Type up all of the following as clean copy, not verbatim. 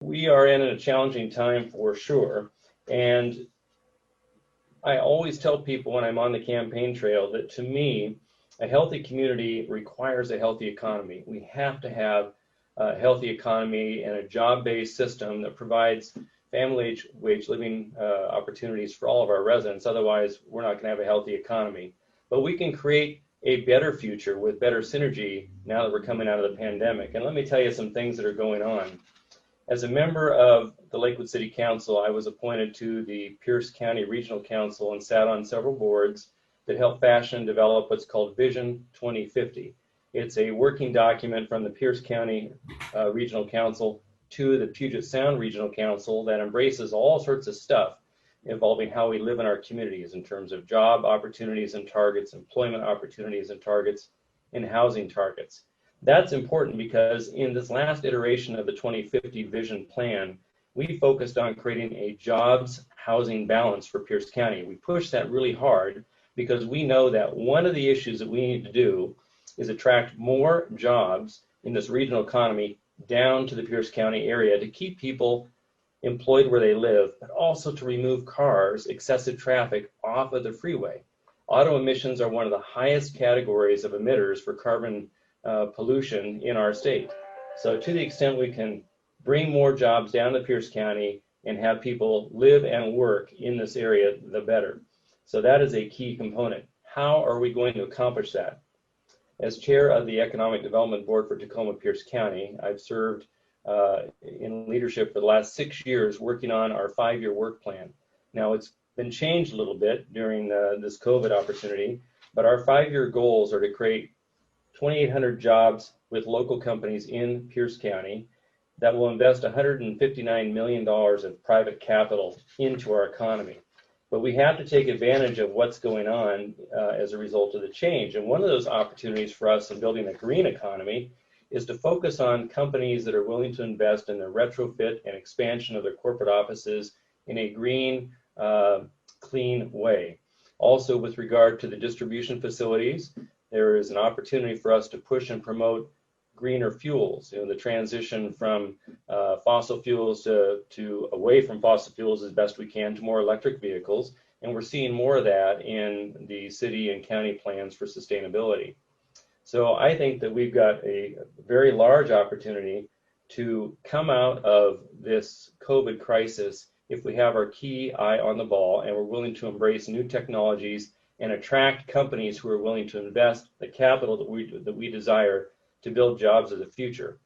we are in a challenging time for sure. And I always tell people when I'm on the campaign trail that to me, a healthy community requires a healthy economy. We have to have a healthy economy and a job-based system that provides family wage living opportunities for all of our residents. Otherwise, we're not going to have a healthy economy. But we can create a better future with better synergy now that we're coming out of the pandemic. And let me tell you some things that are going on. As a member of the Lakewood City Council, I was appointed to the Pierce County Regional Council and sat on several boards that help fashion and develop what's called Vision 2050. It's a working document from the Pierce County Regional Council to the Puget Sound Regional Council that embraces all sorts of stuff involving how we live in our communities in terms of job opportunities and targets, employment opportunities and targets, and housing targets. That's important because in this last iteration of the 2050 Vision Plan, we focused on creating a jobs housing balance for Pierce County. We pushed that really hard because we know that one of the issues that we need to do is attract more jobs in this regional economy down to the Pierce County area to keep people employed where they live, but also to remove cars, excessive traffic off of the freeway. Auto emissions are one of the highest categories of emitters for carbon pollution in our state. So to the extent we can bring more jobs down to Pierce County and have people live and work in this area, the better. So that is a key component. How are we going to accomplish that? As chair of the Economic Development Board for Tacoma-Pierce County, I've served in leadership for the last 6 years working on our 5-year work plan. Now it's been changed a little bit during this COVID opportunity, but our 5-year goals are to create 2,800 jobs with local companies in Pierce County that will invest $159 million of private capital into our economy. But we have to take advantage of what's going on as a result of the change. And one of those opportunities for us in building a green economy is to focus on companies that are willing to invest in the retrofit and expansion of their corporate offices in a green, clean way. Also, with regard to the distribution facilities, there is an opportunity for us to push and promote greener fuels. You know, the transition from fossil fuels to away from fossil fuels as best we can to more electric vehicles, and we're seeing more of that in the city and county plans for sustainability. So I think that we've got a very large opportunity to come out of this COVID crisis if we have our key eye on the ball and we're willing to embrace new technologies and attract companies who are willing to invest the capital that we desire to build jobs of the future,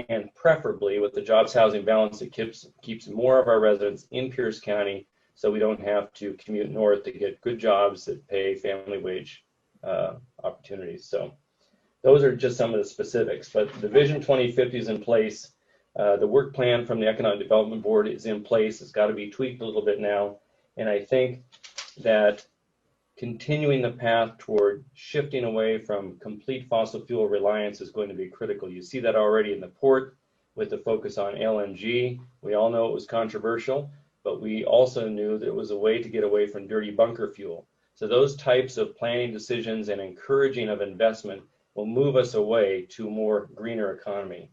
and preferably with the jobs housing balance that keeps more of our residents in Pierce County so we don't have to commute north to get good jobs that pay family wage opportunities. So those are just some of the specifics, but the Vision 2050 is in place. The work plan from the Economic Development Board is in place. It's got to be tweaked a little bit now, and I think that continuing the path toward shifting away from complete fossil fuel reliance is going to be critical. You see that already in the port with the focus on LNG. We all know it was controversial, but we also knew that it was a way to get away from dirty bunker fuel. So those types of planning decisions and encouraging of investment will move us away to a more greener economy.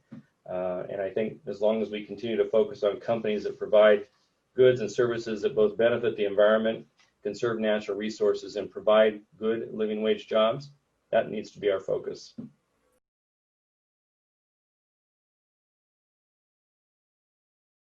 And I think as long as we continue to focus on companies that provide goods and services that both benefit the environment, conserve natural resources, and provide good living wage jobs, that needs to be our focus.